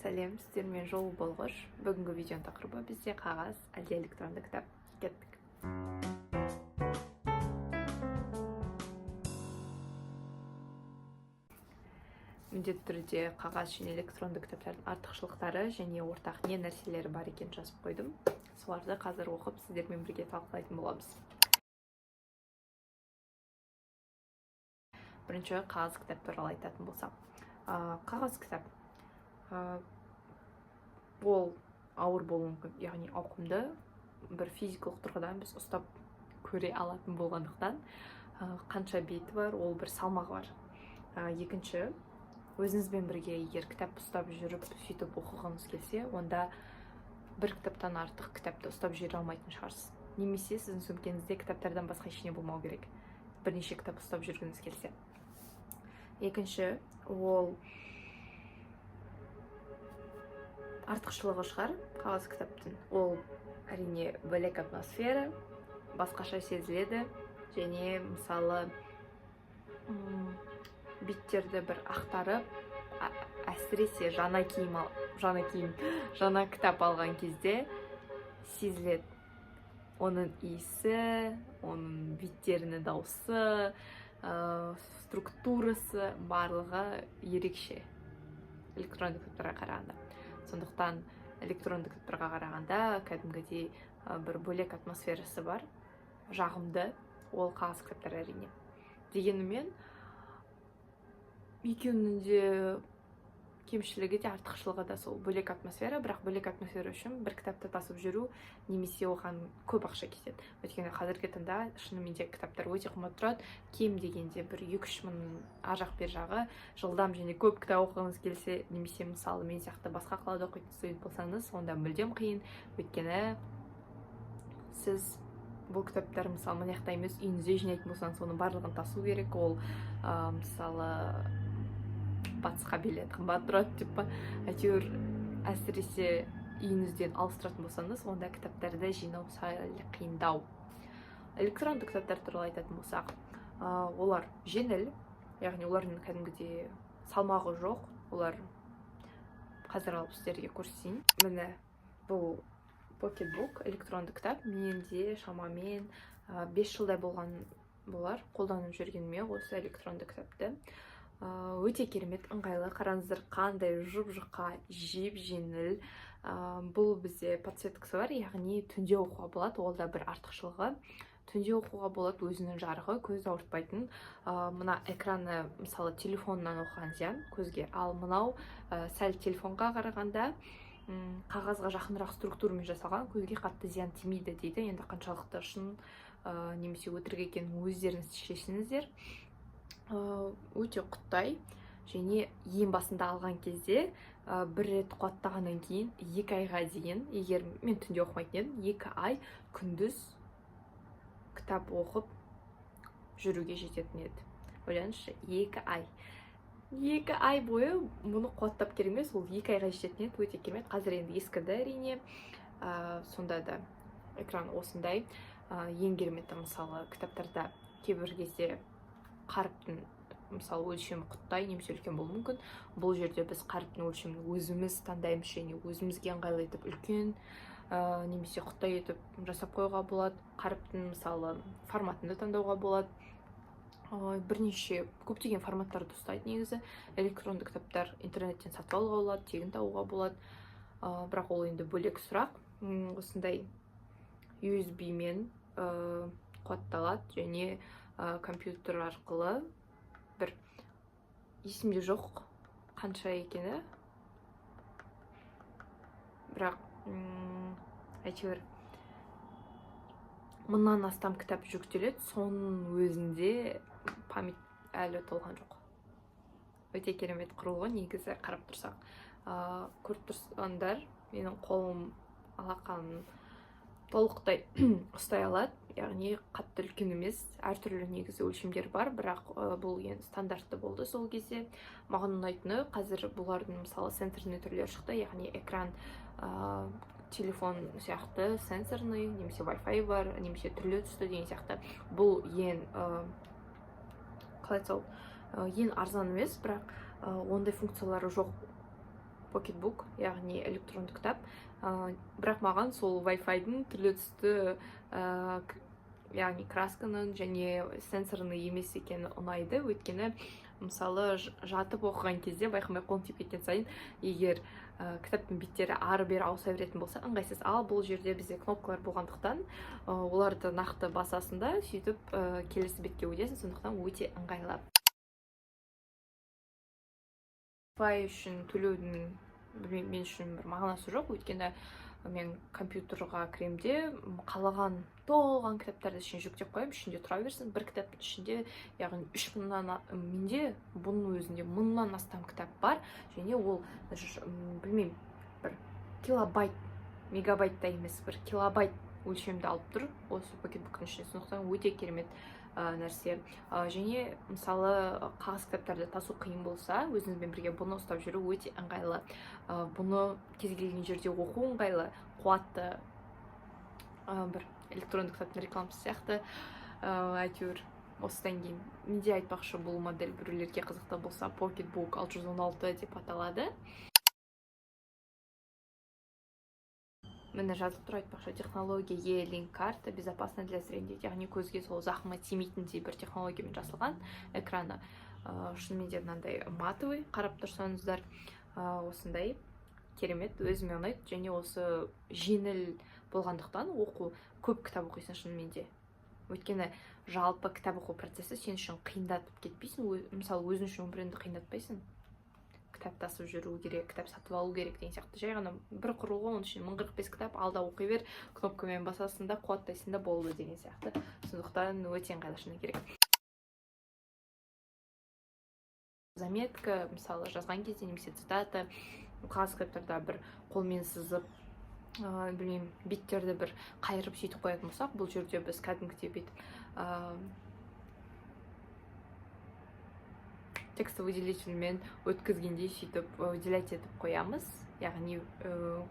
Сәлем, сіздермен жолы болғыш. Бүгінгі видеоның тақырыбы бізде қағаз, әлде электронды кітап. Кеттік. Міндетті түрде қағаз және электронды кітаптардың артықшылықтары және ортақ не нәрселері бар екенін жазып қойдым. Соларды қазір оқып, сіздермен бірге талқылайтын боламыз. Бірінші қағаз кітап туралы айтатын болсам. Қағаз кітап. Ол ауыр болуы мүмкін, яғни ауқымды бір физикалық тұрғыдан біз ұстап көре алатын болғандықтан қанша беті бар, ол бір салмағы бар. Екінші, өзіңізбен бірге егер кітап ұстап жүріп, сөйтіп оқығыңыз келсе, онда бір кітаптан артық кітапты ұстап жүре алмайтын шығарсыз. Немесе сіздің сөмкеңізде кітаптардан басқа ештеңе болмау керек. Бірнеше кітап ұстап жүргіңіз келсе. Екінші, ол артықшылығы шығар қағаз кітаптың. Ол әрине бөлек атмосфера, басқаша сезіледі және мысалы беттерді бір ақтарып, әсіресе жаңа кітап алған кезде сезіледі. Оның иісі, оның беттерінің дауысы, структурасы барлығы ерекше электронды кітаптарға қарағанда. Сондықтан электронды кітаптарға қарағанда кәдімгідей бір бөлек атмосферасы бар, жағымды, ол қағаз кітаптар әрине. Дегенімен екеуінің де кемшілігі де артықшылығы да сол бөлек атмосфера, бірақ бөлек атмосфера үшін бір кітапты тасып жүру немесе оған көп ақша кетеді. Өйткені қазіргі таңда шынымен де кітаптар өте қымбат тұрады. Кем дегенде бір 2-3 мың ар-жақ бер жағы жылдам және көп кітап оқығыңыз келсе, немесе мысалы мен сияқты басқа қалада оқитын студент болсаңыз, онда мүлдем қиын. Өйткені сіз бұл кітаптар мысалы мына жақта емес, үйіңізде жинайтын болсаңыз, соның барлығын тасу керек. Ол мысалы батысқа билет қымбат тұрады деп па, әйтеуір әсіресе үйіңізден алыс тұратын болсаңыз, онда кітаптарды жинау сәл қиындау. Электронды кітаптар туралы айтатын болсақ, олар жеңіл, яғни олардың кәдімгідей салмағы жоқ. Олар қазір алып сіздерге көрсетейін. Міне бұл покетбук, электронды кітап. Менде шамамен 5 жылдай болған болар қолданып жүргеніме осы электронды кітапты. Өте керемет, ыңғайлы. Қараңыздар, қандай жұп-жұқа, жеп-жеңіл. Бұл бізде подсветкасы бар, яғни түнде оқуға болады. Ол да бір артықшылығы. Түнде оқуға болады, өзінің жарығы, көз ауыртпайтын. Мына экраны мысалы телефоннан оқыған зиян көзге, ал мынау сәл телефонға қарағанда қағазға жақынырақ структурамен жасалған, көзге қатты зиян тимейді дейді. Енді қаншалықты шын немесе өтірік екенін өздеріңіз шешіңіздер. Өте құттай және ең басында алған кезде бір рет қуаттағаннан кейін 2 айға дейін, егер мен түнде оқымайтын едім, 2 ай күндіз кітап оқып жүруге жететін еді. Ойлаңызшы, 2 ай. 2 ай бойы мұны қуаттап керек емес, ол 2 айға жететін еді. Өте керемет. Қазір енді ескірді әрине. Сонда да экран осындай. Ең кереметі мысалы кітаптарда кейбір кезде қаріптің мысалы өлшемі құттай немесе үлкен болуы мүмкін. Бұл жерде біз қаріптің өлшемін өзіміз таңдаймыз және өзімізге ыңғайлы етіп үлкен немесе құттай етіп жасап қоюға болады. Қаріптің мысалы форматында таңдауға болады. Бірнеше көптеген форматтарды ұстайды негізі. Электронды кітаптар интернеттен сатып алуға болады, тегін табуға болады. Бірақ ол енді бөлек сұрақ. Осындай USB-мен қуатталады және компьютер арқылы бір есімде жоқ қанша екені, бірақ әйтеуір 1000-нан астам кітап жүктеледі. Соның өзінде память әлі толған жоқ. Өте керемет құрылғы негізі қарап тұрсақ. Көріп тұрсаңдар, менің қолым алақаным толықтай ұстай алады, яғни қатты үлкен емес. Әртүрлі негізі өлшемдер бар, бірақ бұл енді стандартты болды сол кезде. Маған ұнайтыны, қазір бұлардың мысалы сенсорный түрлері шықты, яғни экран телефон сияқты сенсорный, немесе Wi-Fi бар, немесе түрлі түсті деген сияқты. Бұл ең қалай айтсам, ең арзан емес, бірақ ондай функциялары жоқ покетбук, яғни электронды кітап. Бірақ маған сол Wi-Fi-дың түрлі түсті яғни красканың және сенсорный емес екені ұнайды. Өйткені мысалы жатып оқыған кезде байқамай қолың тиіп кеткен сайын егер кітаптың беттері ары бері ауыса беретін болса ыңғайсыз. Ал бұл жерде бізде кнопкалар болғандықтан оларды нақты басасында сөйтіп келесі бетке өтесің, сондықтан өте ыңғайлы. Wi-Fi үшін төлеудің мен үшін бір мағынасы жоқ, өйткені мен компьютерға кіремде қалаған толған кітаптарды ішіне жүктеп қоямын, ішінде тұра берсін. Бір кітаптың ішінде, яғни 3000-нан менде бұның өзінде 1000-нан астам кітап бар, және ол білмеймін, бір килобайт, мегабайтта емес, бір килобайт өлшемді алып тұр осы покетбуктың ішінде. Сондықтан өте керемет нәрсе. Және мысалы қағаз кітаптарды тасу қиын болса, өзіңізбен бірге бұны ұстап жүру өте ыңғайлы. Бұны кез келген жерде оқу ыңғайлы, қуатты бір электронды кітаптың рекламасы сияқты. Әйтеуір осыдан кейін менде айтпақшы, бұл модель біреулерге қызықты болса покетбук 616 деп аталады. Міне жазылып тұр, айтпақшы, технология E-Link карта безопасна для зрения, яғни көзге сол зақымы тимейтіндей бір технологиямен жасалған экраны. Шынымен де мынандай матовый, қарап тұрсаңыздар, осындай керемет, өзіме ұнайды. Және осы жеңіл болғандықтан оқу, көп кітап оқисың шынымен де. Өйткені жалпы кітап оқу процесі сен үшін қиындатып кетпейсің, мысалы өзің үшін өміріңді қиындатпайсың. Кітап тасып жүру керек, кітап сатып алу керек деген сияқты. Жай ғана бір құрылғы, оның үшін 1045 кітап, алда оқи бер, кнопкамен басасың да, қуаттайсың да болды деген сияқты. Сондықтан өте ыңғайлы шыны керек. Заметка, мысалы жазған кезде немесе цитата, қағаз кітаптарда бір қолмен сызып, білмеймін, беттерді бір қайырып сөйтіп қоятын болсақ, бұл жерде біз кәдімгідей бүйтіп тексті выделительмен өткізгендей сөйтіп выделять етіп қоямыз, яғни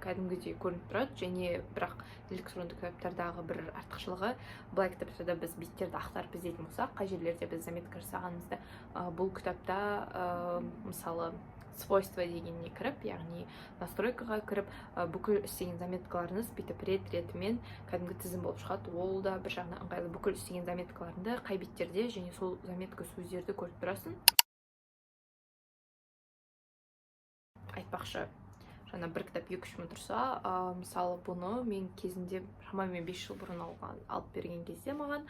кәдімгідей көрініп тұрады. Және бірақ электронды кітаптардағы бір артықшылығы, былай кітаптарда біз беттерді ақтарып іздейтін болсақ, қай жерлерде біз заметка жасағанымызды, бұл кітапта мысалы свойства дегеніне кіріп, яғни настройкаға кіріп, бүкіл істеген заметкаларыңыз бүйтіп рет-ретімен кәдімгі тізім болып шығады. Ол да бір жағынан ыңғайлы. Бүкіл істеген заметкаларыңды қай беттерде және сол заметка сөздерді көріп тұрасың. Айтпақшы, жаңа бір кітап 2-3 мың тұрса, мысалы бұны мен кезінде шамамен 5 жыл бұрын алып берген кезде маған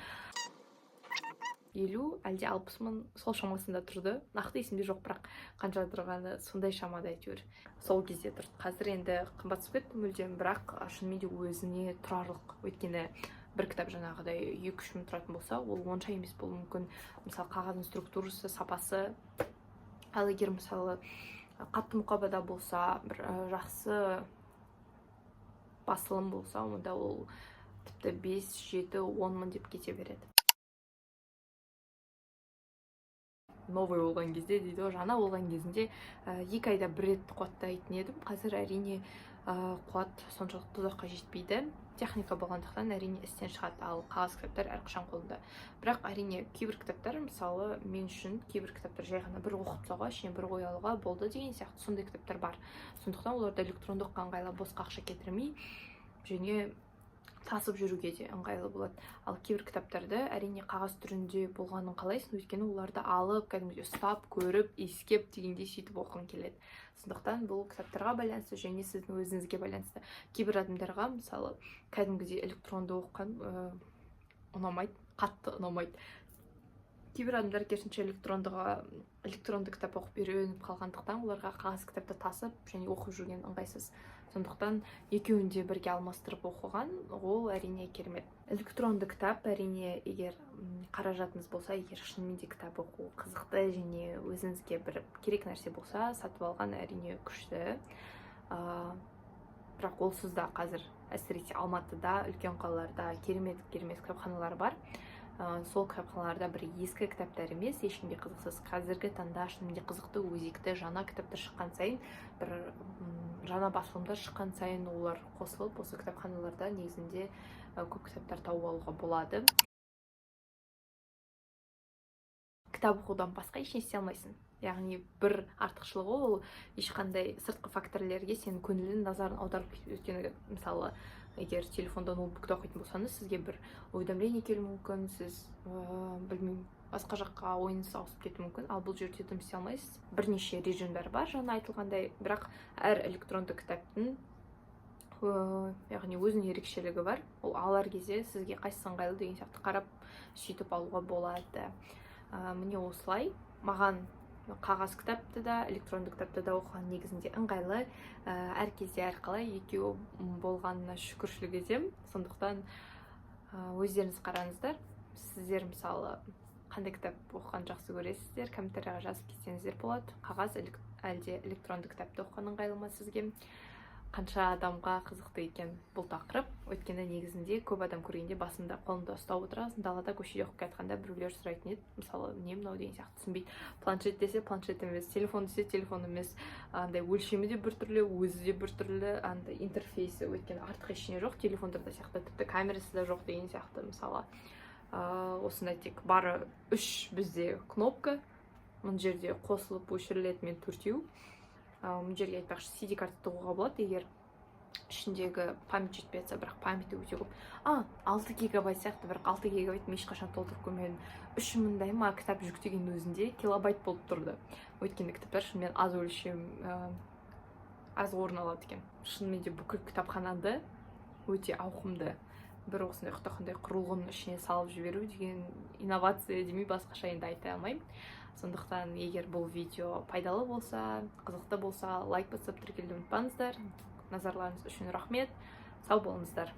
50 әлде 60 мың сол шамасында тұрды. Нақты есімде жоқ, бірақ қанша тұрғаны сондай шамада әйтеуір. Сол кезде тұрды. Қазір енді қымбат түсіп кетті мүлдем, бірақ шынымен де өзіне тұрарлық. Өйткені бір кітап жаңағыдай 2-3 мың тұратын болса, ол онша емес болуы мүмкін. Мысалы қағаздың структурасы, сапасы. Ал егер мысалы қатты мұқабада болса, бір жақсы басылым болса, онда ол тіпті 5, 7, 10 мың деп кете береді. Новый болған кезде дейді, жаңа болған кезінде 2 айда бір рет қуаттайтын едім. Қазір әрине қуат соншалықты ұзаққа жетпейді. Техника болғандықтан әрине істен шығады, ал қағаз кітаптар әрқашан қолында. Бірақ әрине кейбір кітаптар, мысалы мен үшін кейбір кітаптар жай ғана бір оқып тастауға, ішіне бір ой алуға болды деген сияқты сондай кітаптар бар. Сондықтан оларды электрондыққа ыңғайлы, босқа ақша кетірмей және тасып жүруге де ыңғайлы болады. Ал кейбір кітаптарды әрине қағаз түрінде болғанын қалайсың, өйткені оларды алып, кәдімгідей ұстап, көріп, иіскеп дегендей сөйтіп оқығың келеді. Сондықтан бұл кітаптарға байланысты және сіздің өзіңізге байланысты. Кейбір адамдарға мысалы кәдімгідей электронды оқыған ұнамайды, қатты ұнамайды. Кейбір адамдар керісінше электронды кітап оқып үйреніп қалғандықтан оларға қағаз кітапты тасып және оқып жүрген ыңғайсыз. Сондықтан екеуінде бірге алмастырып оқыған, ол әрине керемет. Электронды кітап әрине, егер қаражатыңыз болса, егер шынымен де кітап оқу қызықты және өзіңізге бір керек нәрсе болса, сатып алған әрине күшті. Бірақ олсыз да қазір әсіресе Алматыда, үлкен қалаларда керемет кітапханалар бар. Сол кітапханаларда бір ескі кітаптар емес, ешкімге қызықсыз, қазіргі таңда шынымен де қызықты, өзекті жаңа кітаптар шыққан сайын, бір жаңа басылымдар шыққан сайын олар қосылып, осы кітапханаларда негізінде көп кітаптар тауып алуға болады. Кітап оқудан басқа ешне істей алмайсың. яғни бір артықшылығы ол ешқандай сыртқы факторлерге сенің көңілің назарын аударып өйткені мысалы егер телефонда ноутбукта оқитын болсаңыз сізге бір уведомление келуі мүмкін, сіз білмеймін басқа жаққа ойыңыз ауысып кетуі мүмкін, ал бұл жерде дым істей алмайсыз. Бірнеше режимдер бар жаңа айтылғандай, бірақ әр электронды кітаптың яғни өзінің ерекшелігі бар. Ол алар кезде сізге қайсысы ыңғайлы деген сияқты қарап сөйтіп алуға болады. Міне осылай маған қағаз кітапты да электронды кітапты да оқыған негізінде ыңғайлы, әр кезде әрқалай екеуі болғанына шүкіршілік етемін. Сондықтан өздеріңіз қараңыздар, сіздер мысалы қандай кітап оқыған жақсы көресіздер, комментарияға жазып кетсеңіздер болады. Қағаз әлде электронды кітапты оқыған ыңғайлы ма сізге? Қанша адамға қызықты екен бұл тақырып, өйткені негізінде көп адам көргенде басында қолында ұстап отырасың, далада көшеде оқып жатқанда біреулер сұрайтын еді, мысалы не мынау деген сияқты, түсінбейді. Планшет десе планшет емес, телефон десе телефон емес, андай өлшемі де біртүрлі, өзі де біртүрлі, андай интерфейсі, өйткені артық ештеңе жоқ, телефондарда сияқты, тіпті камерасы да жоқ деген сияқты. Мысалы осындай тек бары 3 бізде кнопка, мына жерде қосылып өшіріледі, мен 4-еу. Мына жерге айтпақшы CD карта тығуға болады, егер ішіндегі память жетпей жатса, бірақ памяті өте көп. 6 гигабайт сияқты, бірақ 6 гигабайт мен ешқашан толтырып көрмедім. 3000-дай ма кітап жүктеген өзінде килобайт болып тұрды. Өйткені кітаптар шынымен аз өлшем, аз орын алады екен. Шынымен де бүкіл кітапхананы өте ауқымды бір осындай құтақандай құрылғының ішіне салып жіберу деген инновация демей басқаша енді айта алмаймын. Сондықтан егер бұл видео пайдалы болса, қызықты болса, лайк басып тіркелуді ұмытпаңыздар. Назарларыңыз үшін рахмет. Сау болыңыздар.